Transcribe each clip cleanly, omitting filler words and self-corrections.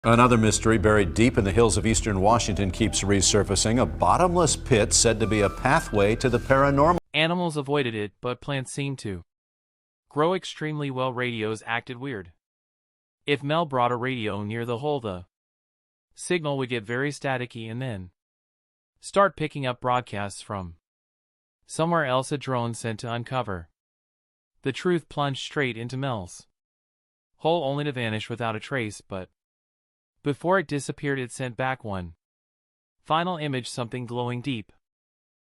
Another mystery buried deep in the hills of eastern Washington keeps resurfacing. A bottomless pit said to be a pathway to the paranormal. Animals avoided it, but plants seemed to grow extremely well. Radios acted weird. If Mel brought a radio near the hole, the signal would get very staticky and then start picking up broadcasts from somewhere else. A drone sent to uncover the truth plunged straight into Mel's hole, only to vanish without a trace. But before it disappeared, it sent back one final image, something glowing deep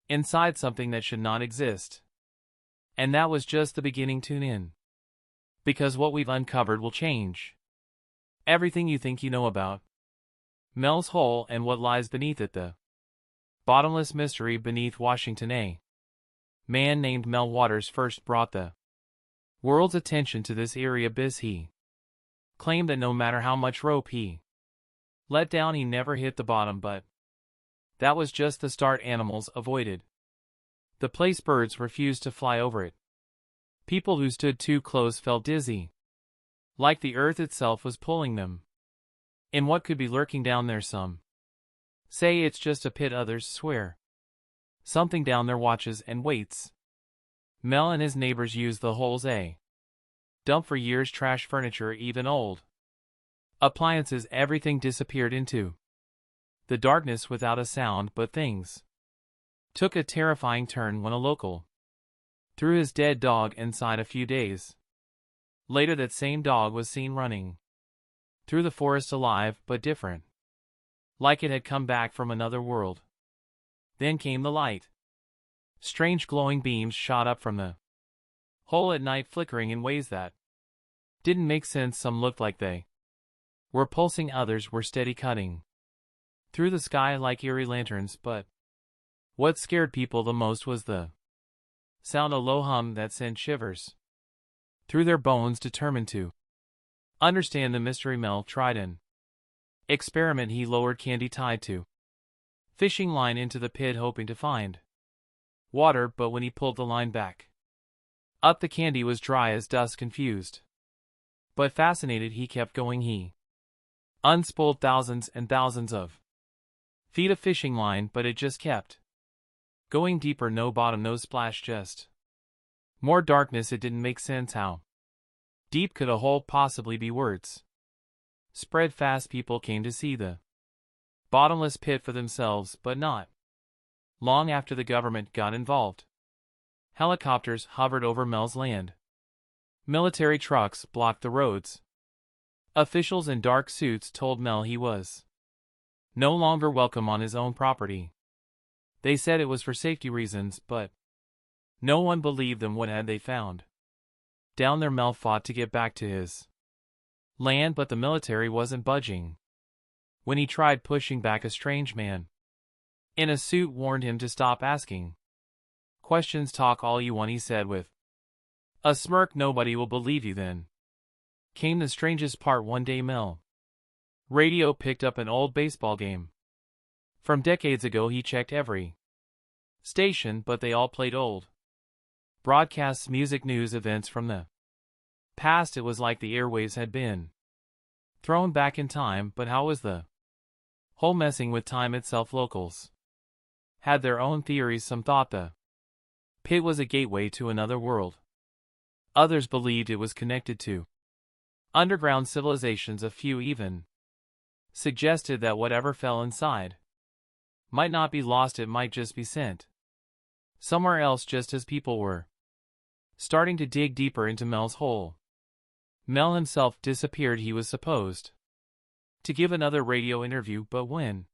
inside something that should not exist. And that was just the beginning. Tune in, because what we've uncovered will change everything you think you know about Mel's hole and what lies beneath it. The bottomless mystery beneath Washington. A man named Mel Waters first brought the world's attention to this eerie abyss. He claimed that no matter how much rope he let down, he never hit the bottom. But that was just the start. Animals avoided the place. Birds refused to fly over it. People who stood too close felt dizzy, like the earth itself was pulling them in what could be lurking down there. Some say it's just a pit, others swear something down there watches and waits. Mel and his neighbors used the holes a dump for years. Trash, furniture, even old appliances, everything disappeared into the darkness without a sound. But things took a terrifying turn when a local threw his dead dog inside. A few days later, that same dog was seen running through the forest, alive but different, like it had come back from another world. Then came the light. Strange glowing beams shot up from the hole at night, flickering in ways that didn't make sense. Some looked like they were pulsing, others were steady, cutting through the sky like eerie lanterns. But what scared people the most was the sound, a low hum that sent shivers through their bones. Determined to understand the mystery, Mel tried an experiment. He lowered candy tied to fishing line into the pit, hoping to find water. But when he pulled the line back up, the candy was dry as dust. Confused but fascinated, he kept going. He unspooled thousands and thousands of feet of fishing line, but it just kept going deeper. No bottom, no splash, just more darkness. It didn't make sense. How deep could a hole possibly be? Words spread fast. People came to see the bottomless pit for themselves, but not long after the government got involved. Helicopters hovered over Mel's land. Military trucks blocked the roads. Officials in dark suits told Mel he was no longer welcome on his own property. They said it was for safety reasons, but no one believed them. What had they found down there? Mel fought to get back to his land, but the military wasn't budging. When he tried pushing back, a strange man in a suit warned him to stop asking questions. Talk all you want, he said with a smirk. Nobody will believe you. Then came the strangest part. One day, Mel radio picked up an old baseball game from decades ago. He checked every station, but they all played old broadcasts, music, news, events from the past. It was like the airwaves had been thrown back in time. But how was the whole messing with time itself? Locals had their own theories. Some thought the pit was a gateway to another world. Others believed it was connected to underground civilizations. A few even suggested that whatever fell inside might not be lost, it might just be sent somewhere else. Just as people were starting to dig deeper into Mel's hole, Mel himself disappeared. He was supposed to give another radio interview, but when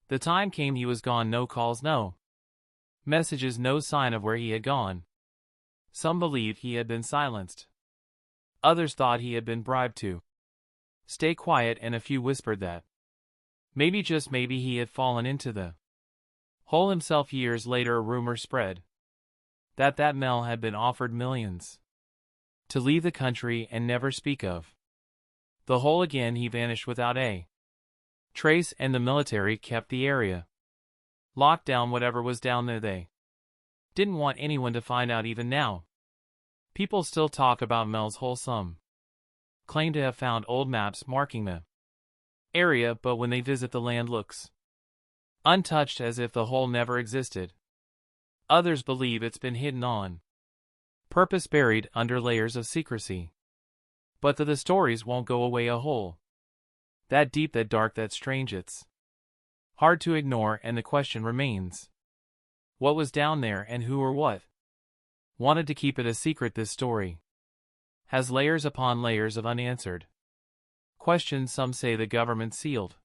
the time came, he was gone. No calls, no messages, no sign of where he had gone. Some believed he had been silenced. Others thought he had been bribed to stay quiet, and a few whispered that maybe, just maybe, he had fallen into the hole himself. Years later, a rumor spread that Mel had been offered millions to leave the country and never speak of the hole again. He vanished without a trace, and the military kept the area locked down. Whatever was down there, they didn't want anyone to find out. Even now, people still talk about Mel's hole. Some claim to have found old maps marking the area, but when they visit the land looks untouched, as if the hole never existed. Others believe it's been hidden on purpose, buried under layers of secrecy. But the stories won't go away. A hole that deep, that dark, that strange, it's hard to ignore, and the question remains: what was down there, and who or what wanted to keep it a secret? This story has layers upon layers of unanswered questions. Some say the government sealed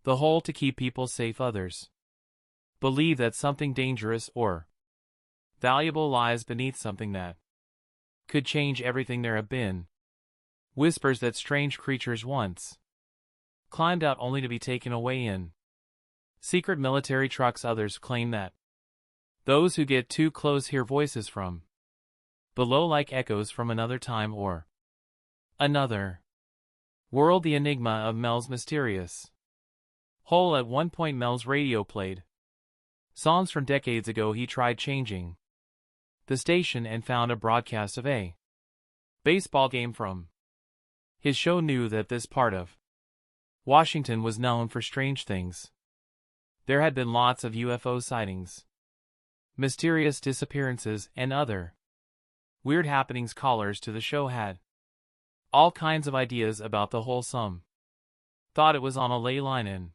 the hole to keep people safe. Others believe that something dangerous or valuable lies beneath, something that could change everything. There have been whispers that strange creatures once climbed out only to be taken away in secret military trucks. Others claim that those who get too close hear voices from below, like echoes from another time or another world. The enigma of Mel's mysterious hole. At one point, Mel's radio played songs from decades ago. He tried changing the station and found a broadcast of a baseball game from his show. Knew that this part of Washington was known for strange things. There had been lots of UFO sightings, mysterious disappearances, and other weird happenings. Callers to the show had all kinds of ideas about the hole. Some thought it was on a ley line, an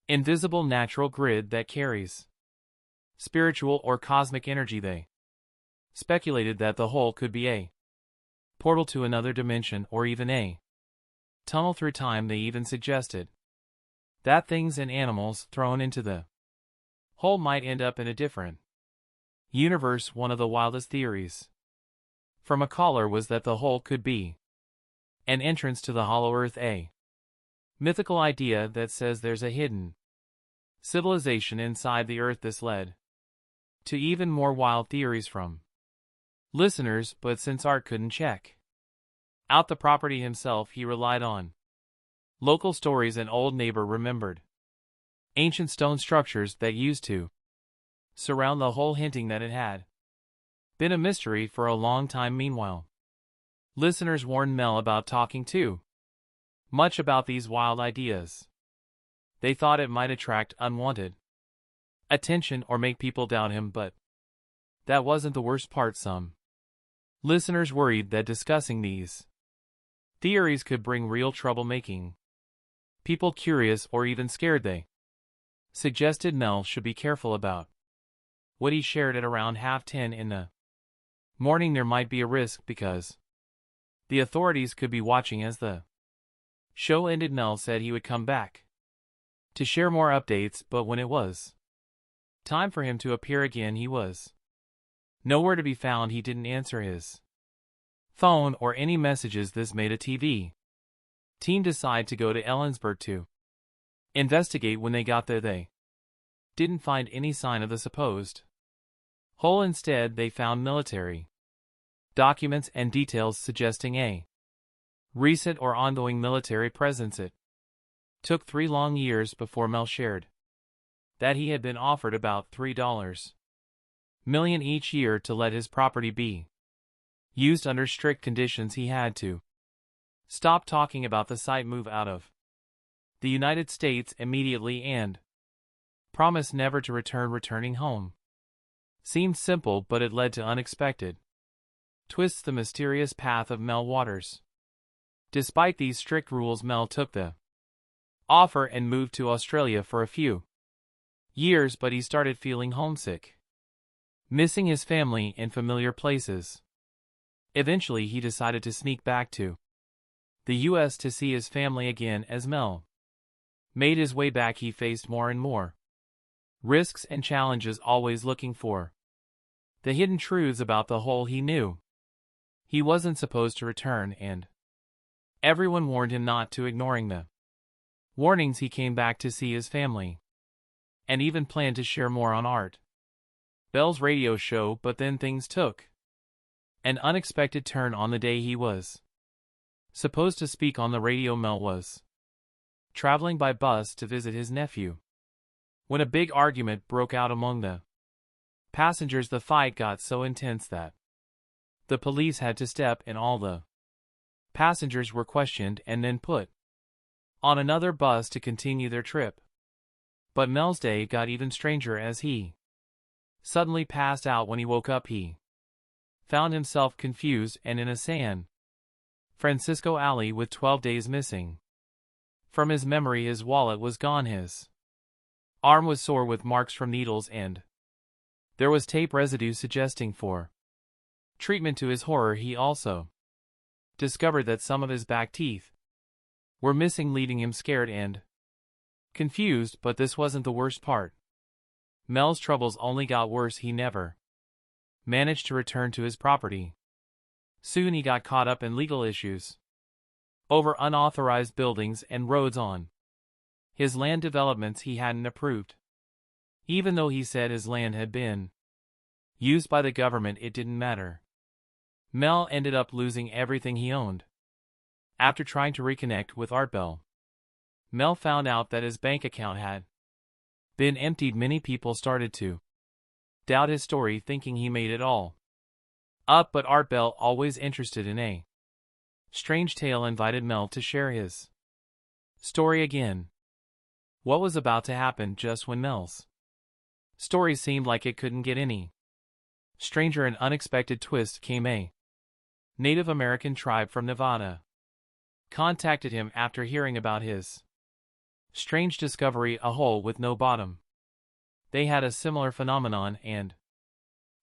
invisible natural grid that carries spiritual or cosmic energy. They speculated that the hole could be a portal to another dimension, or even a tunnel through time. They even suggested that things and animals thrown into the hole might end up in a different universe. One of the wildest theories from a caller was that the hole could be an entrance to the hollow earth, a mythical idea that says there's a hidden civilization inside the earth. This led to even more wild theories from listeners, but since Art couldn't check out the property himself, he relied on local stories. An old neighbor remembered ancient stone structures that used to surround the hole, hinting that it had been a mystery for a long time. Meanwhile, listeners warned Mel about talking too much about these wild ideas. They thought it might attract unwanted attention or make people doubt him, but that wasn't the worst part. Some listeners worried that discussing these theories could bring real trouble, making people curious or even scared. They suggested Mel should be careful about what he shared. At around 10:30 in the morning, there might be a risk because the authorities could be watching. As the show ended, Mel said he would come back to share more updates, but when it was time for him to appear again, he was nowhere to be found. He didn't answer his phone or any messages. This made a TV team decide to go to Ellensburg to investigate. When they got there, they didn't find any sign of the supposed hole. Instead, they found military documents and details suggesting a recent or ongoing military presence. It took 3 long years before Mel shared that he had been offered about $3 million each year to let his property be used under strict conditions. He had to stop talking about the site, move out of the United States immediately, and promise never to return. Returning home seemed simple, but it led to unexpected twists. The mysterious path of Mel Waters. Despite these strict rules, Mel took the offer and moved to Australia for a few years, but he started feeling homesick, missing his family and familiar places. Eventually, he decided to sneak back to the U.S. to see his family again. As Mel made his way back, he faced more and more risks and challenges, always looking for the hidden truths about the hole. He knew he wasn't supposed to return, and everyone warned him not to, ignoring the warnings. He came back to see his family and even planned to share more on Art Bell's radio show, but then things took an unexpected turn. On the day he was supposed to speak on the radio, Mel was traveling by bus to visit his nephew when a big argument broke out among the passengers. The fight got so intense that the police had to step in. All the passengers were questioned and then put on another bus to continue their trip. But Mel's day got even stranger as he suddenly passed out. When he woke up, he found himself confused and in a San Francisco alley with 12 days missing. From his memory, his wallet was gone, his arm was sore with marks from needles, and there was tape residue suggesting for treatment. To his horror, he also discovered that some of his back teeth were missing, leaving him scared and confused. But this wasn't the worst part. Mel's troubles only got worse. He never managed to return to his property. Soon he got caught up in legal issues over unauthorized buildings and roads on his land developments he hadn't approved. Even though he said his land had been used by the government, it didn't matter. Mel ended up losing everything he owned. After trying to reconnect with Art Bell, Mel found out that his bank account had been emptied. Many people started to doubt his story, thinking he made it all up, but Art Bell, always interested in a strange tale, invited Mel to share his story again. What was about to happen just when Mel's story seemed like it couldn't get any stranger, an unexpected twist came. A Native American tribe from Nevada contacted him after hearing about his strange discovery, a hole with no bottom. They had a similar phenomenon and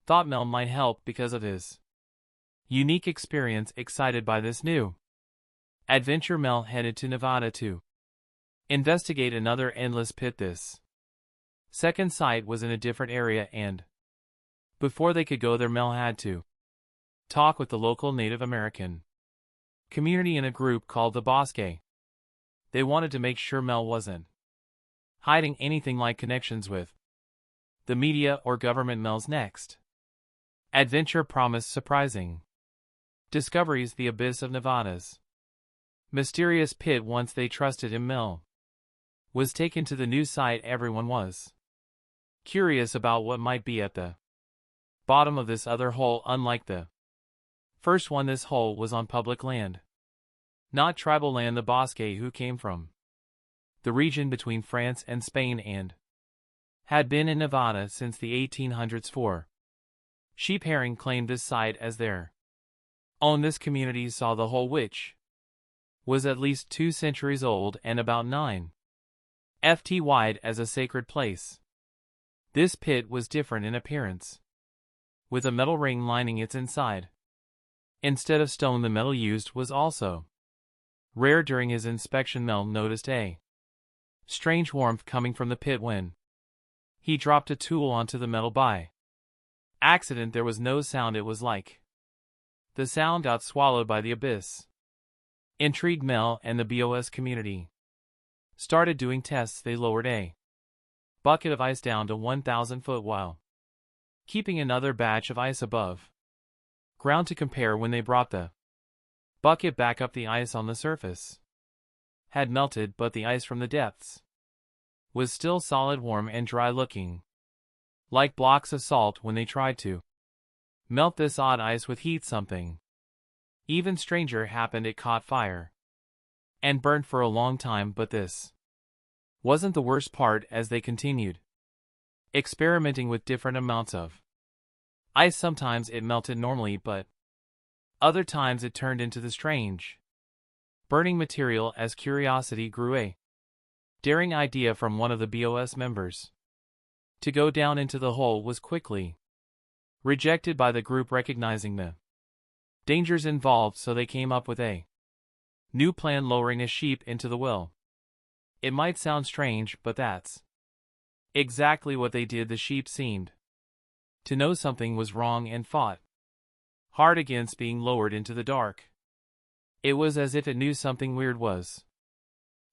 thought Mel might help because of his unique experience. Excited by this new adventure, Mel headed to Nevada to investigate another endless pit. This second site was in a different area, and before they could go there, Mel had to talk with the local Native American community in a group called the Bosque. They wanted to make sure Mel wasn't hiding anything like connections with the media or government. Mel's next adventure promised surprising discoveries. The abyss of Nevada's mysterious pit. Once they trusted him, Mel was taken to the new site. Everyone was curious about what might be at the bottom of this other hole. Unlike the first one, this hole was on public land, not tribal land. The Bosque, who came from the region between France and Spain and had been in Nevada since the 1800s for sheep herring, claimed this site as their own. This community saw the hole, which was at least 2 centuries old and about 9 ft wide, as a sacred place. This pit was different in appearance, with a metal ring lining its inside. Instead of stone, the metal used was also rare. During his inspection, Mel noticed a strange warmth coming from the pit. When he dropped a tool onto the metal by accident, there was no sound. It was like the sound got swallowed by the abyss. Intrigued, Mel and the BOS community started doing tests. They lowered a bucket of ice down to 1,000 foot while keeping another batch of ice above ground to compare. When they brought the bucket back up, the ice on the surface had melted, but the ice from the depths was still solid, warm and dry, looking like blocks of salt. When they tried to melt this odd ice with heat, something even stranger happened. It caught fire and burned for a long time. But this wasn't the worst part. As they continued experimenting with different amounts of ice, sometimes it melted normally, but other times it turned into the strange burning material. As curiosity grew, a daring idea from one of the BOS members to go down into the hole was quickly rejected by the group, recognizing the dangers involved. So they came up with a new plan, lowering a sheep into the well. It might sound strange, but that's exactly what they did. The sheep seemed to know something was wrong and fought hard against being lowered into the dark. It was as if it knew something weird was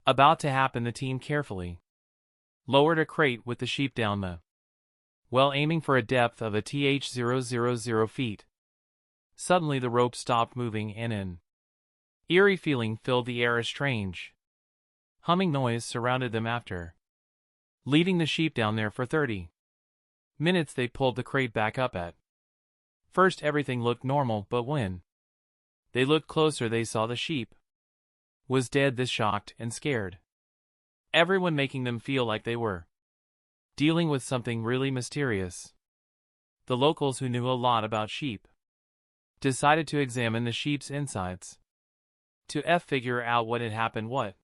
about to happen. The team carefully lowered a crate with the sheep down the well, aiming for a depth of 000 feet. Suddenly the rope stopped moving and an eerie feeling filled the air. A strange humming noise surrounded them. After leading the sheep down there for 30 minutes, they pulled the crate back up. At first everything looked normal, but when they looked closer, they saw the sheep was dead, this shocked and scared everyone, making them feel like they were dealing with something really mysterious. The locals, who knew a lot about sheep, decided to examine the sheep's insides to figure out what had happened. What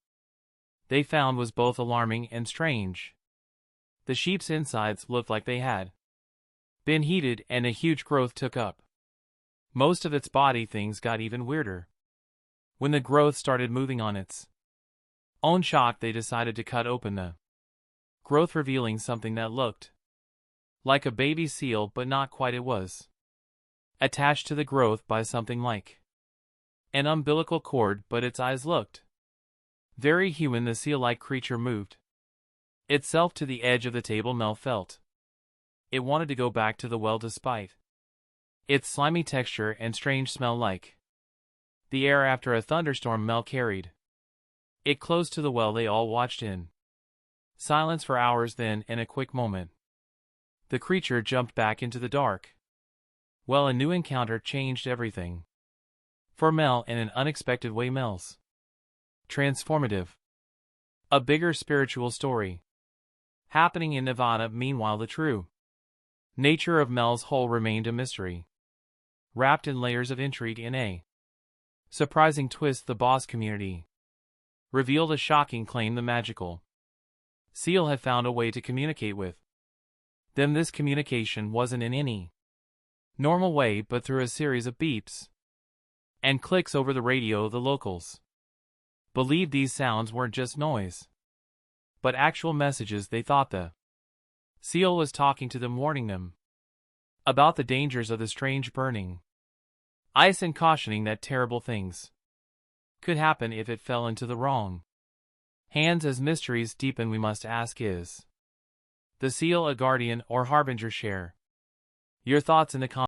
they found was both alarming and strange. The sheep's insides looked like they had been heated, and a huge growth took up most of its body. Things got even weirder when the growth started moving on its own. Shocked, they decided to cut open the growth, revealing something that looked like a baby seal, but not quite. It was attached to the growth by something like an umbilical cord, but its eyes looked very human. The seal-like creature moved itself to the edge of the table. Mel felt it wanted to go back to the well, despite its slimy texture and strange smell like the air after a thunderstorm. Mel carried it close to the well. They all watched in silence for hours. Then, in a quick moment, the creature jumped back into the dark. Well, a new encounter changed everything for Mel in an unexpected way. Mel's transformative, a bigger spiritual story happening in Nevada. Meanwhile, the true nature of Mel's hole remained a mystery, wrapped in layers of intrigue. In a surprising twist, the boss community revealed a shocking claim: the magical seal had found a way to communicate with them. This communication wasn't in any normal way, but through a series of beeps and clicks over the radio. The locals believed these sounds weren't just noise, but actual messages. They thought the seal was talking to them, warning them about the dangers of the strange burning ice and cautioning that terrible things could happen if it fell into the wrong hands. As mysteries deepen, we must ask, is the seal a guardian or harbinger? Share your thoughts in the comments.